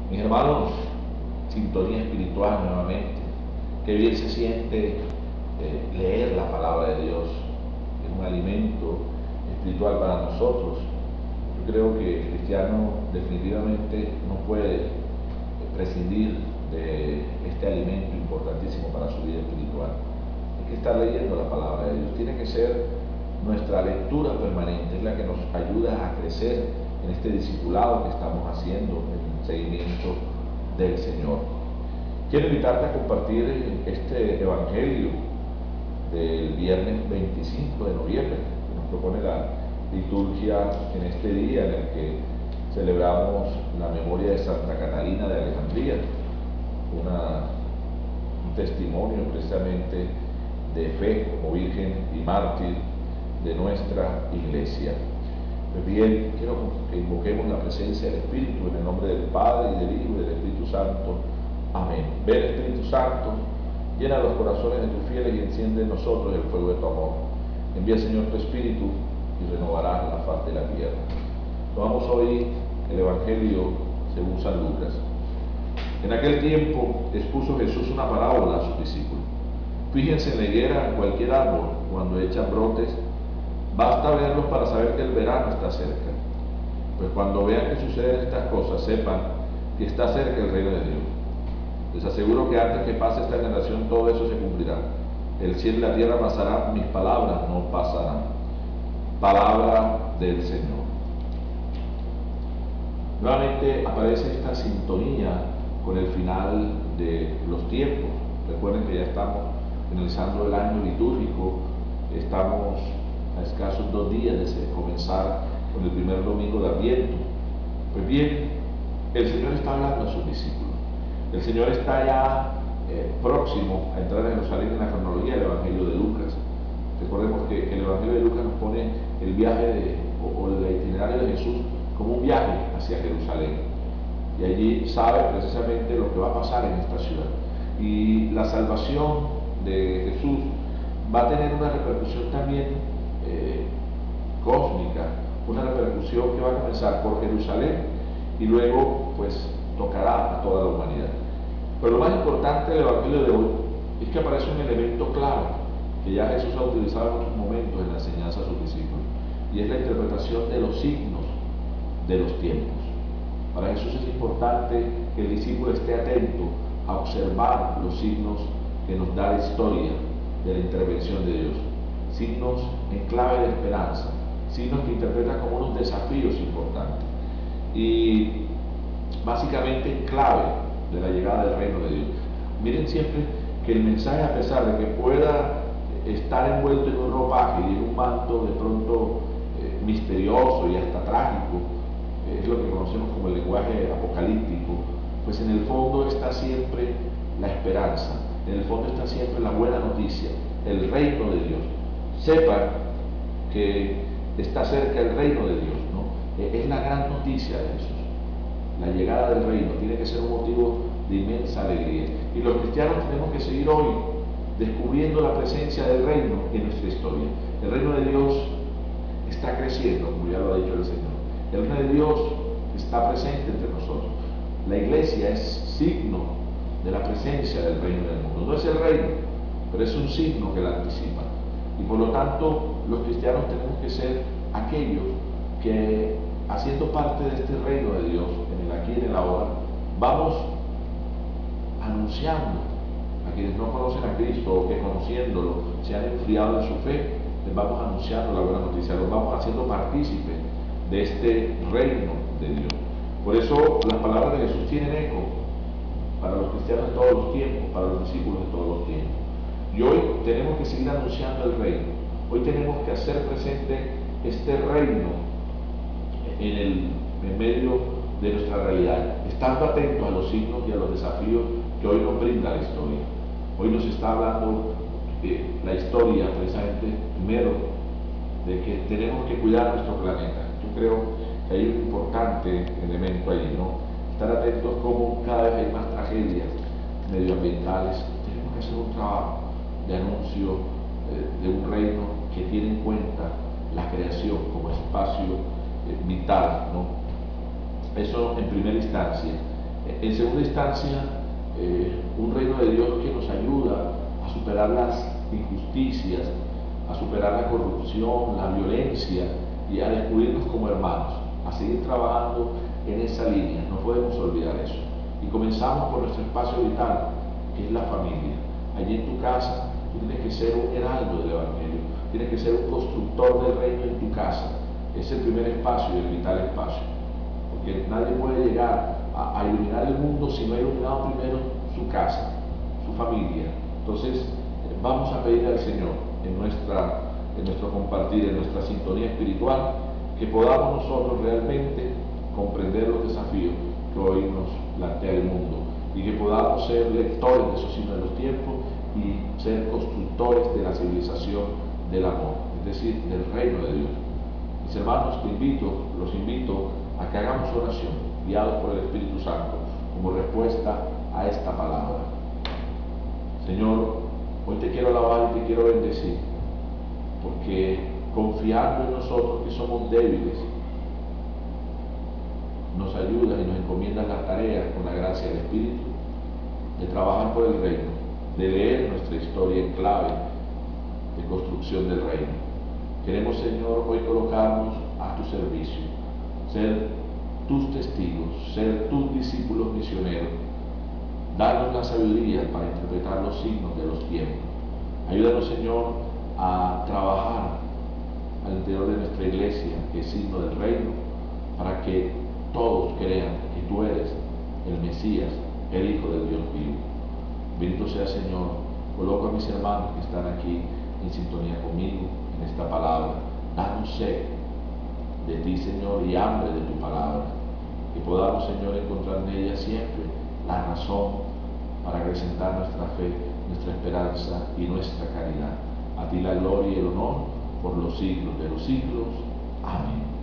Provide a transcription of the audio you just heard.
Mis hermanos, sintonía espiritual nuevamente. Qué bien se siente leer la palabra de Dios. Es un alimento espiritual para nosotros. Yo creo que el cristiano definitivamente no puede prescindir de este alimento importantísimo para su vida espiritual. Hay que estar leyendo la palabra de Dios. Tiene que ser nuestra lectura permanente, es la que nos ayuda a crecer en este discipulado que estamos haciendo, en el seguimiento del Señor. Quiero invitarte a compartir este evangelio del viernes 25 de noviembre, que nos propone la liturgia en este día en el que celebramos la memoria de Santa Catalina de Alejandría, un testimonio precisamente de fe como virgen y mártir de nuestra iglesia. Pues bien, quiero que invoquemos la presencia del Espíritu en el nombre del Padre, y del Hijo, y del Espíritu Santo. Amén. Ven, Espíritu Santo, llena los corazones de tus fieles y enciende en nosotros el fuego de tu amor. Envía, Señor, tu Espíritu y renovarás la faz de la tierra. Tomamos hoy el Evangelio según San Lucas. En aquel tiempo expuso Jesús una parábola a sus discípulos. Fíjense en la higuera, en cualquier árbol, cuando echan brotes, basta verlos para saber que el verano está cerca. Pues cuando vean que suceden estas cosas, sepan que está cerca el reino de Dios. Les aseguro que antes que pase esta generación todo eso se cumplirá. El cielo y la tierra pasarán, mis palabras no pasarán. Palabra del Señor. Nuevamente aparece esta sintonía con el final de los tiempos. Recuerden que ya estamos finalizando el año litúrgico, estamos a escasos 2 días de comenzar con el primer domingo de Adviento. Pues bien, el Señor está hablando a sus discípulos. El Señor está ya próximo a entrar en Jerusalén en la cronología del Evangelio de Lucas. Recordemos que el Evangelio de Lucas nos pone el viaje o el itinerario de Jesús como un viaje hacia Jerusalén. Y allí sabe precisamente lo que va a pasar en esta ciudad. Y la salvación de Jesús va a tener una repercusión también cósmica, una repercusión que va a comenzar por Jerusalén y luego pues tocará a toda la humanidad. Pero lo más importante del Evangelio de hoy es que aparece un elemento clave que ya Jesús ha utilizado en otros momentos en la enseñanza a sus discípulos, y es la interpretación de los signos de los tiempos. Para Jesús es importante que el discípulo esté atento a observar los signos que nos da la historia de la intervención de Dios, signos en clave de esperanza, signos que interpretan como unos desafíos importantes y básicamente en clave de la llegada del reino de Dios. Miren siempre que el mensaje, a pesar de que pueda estar envuelto en un ropaje y en un manto de pronto misterioso y hasta trágico, es lo que conocemos como el lenguaje apocalíptico, pues en el fondo está siempre la esperanza, en el fondo está siempre la buena noticia, el reino de Dios. Sepan que está cerca el reino de Dios, ¿no? Es la gran noticia de Jesús. La llegada del reino tiene que ser un motivo de inmensa alegría. Y los cristianos tenemos que seguir hoy descubriendo la presencia del reino en nuestra historia. El reino de Dios está creciendo, como ya lo ha dicho el Señor. El reino de Dios está presente entre nosotros. La iglesia es signo de la presencia del reino del mundo. No es el reino, pero es un signo que la anticipa. Y por lo tanto, los cristianos tenemos que ser aquellos que, haciendo parte de este reino de Dios, en el aquí y en el ahora, vamos anunciando a quienes no conocen a Cristo o que conociéndolo se han enfriado en su fe, les vamos anunciando la buena noticia, los vamos haciendo partícipes de este reino de Dios. Por eso las palabras de Jesús tienen eco para los cristianos de todos los tiempos, para los discípulos de todos los tiempos. Y hoy tenemos que seguir anunciando el reino. Hoy tenemos que hacer presente este reino en medio de nuestra realidad, estando atentos a los signos y a los desafíos que hoy nos brinda la historia. Hoy nos está hablando la historia precisamente primero de que tenemos que cuidar nuestro planeta. Yo creo que hay un importante elemento ahí, ¿no? Estar atentos como cada vez hay más tragedias medioambientales. Tenemos que hacer un trabajo de anuncio de un reino que tiene en cuenta la creación como espacio vital, ¿no? Eso en primera instancia. En segunda instancia, un reino de Dios que nos ayuda a superar las injusticias, a superar la corrupción, la violencia y a descubrirnos como hermanos, a seguir trabajando en esa línea. No podemos olvidar eso. Y comenzamos por nuestro espacio vital, que es la familia. Allí en tu casa, tú tienes que ser un heraldo del Evangelio, tienes que ser un constructor del reino en tu casa. Es el primer espacio y el vital espacio. Porque nadie puede llegar a iluminar el mundo si no ha iluminado primero su casa, su familia. Entonces, vamos a pedir al Señor en nuestro compartir, en nuestra sintonía espiritual, que podamos nosotros realmente comprender los desafíos que hoy nos plantea el mundo y que podamos ser lectores de esos signos de los tiempos y ser constructores de la civilización del amor, es decir, del reino de Dios. Mis hermanos, los invito a que hagamos oración, guiados por el Espíritu Santo, como respuesta a esta palabra. Señor, hoy te quiero alabar y te quiero bendecir, porque confiando en nosotros que somos débiles, nos ayudas y nos encomiendas la tarea con la gracia del Espíritu de trabajar por el reino, de leer nuestra historia en clave de construcción del reino. Queremos, Señor, hoy colocarnos a tu servicio, ser tus testigos, ser tus discípulos misioneros. Danos la sabiduría para interpretar los signos de los tiempos. Ayúdanos, Señor, a trabajar al interior de nuestra iglesia, que es signo del reino, para que todos crean que tú eres el Mesías, el Hijo del Dios vivo. Bendito sea, Señor. Coloco a mis hermanos que están aquí en sintonía conmigo en esta palabra. Danos sed de ti, Señor, y hambre de tu palabra. Que podamos, Señor, encontrar en ella siempre la razón para acrecentar nuestra fe, nuestra esperanza y nuestra caridad. A ti la gloria y el honor por los siglos de los siglos. Amén.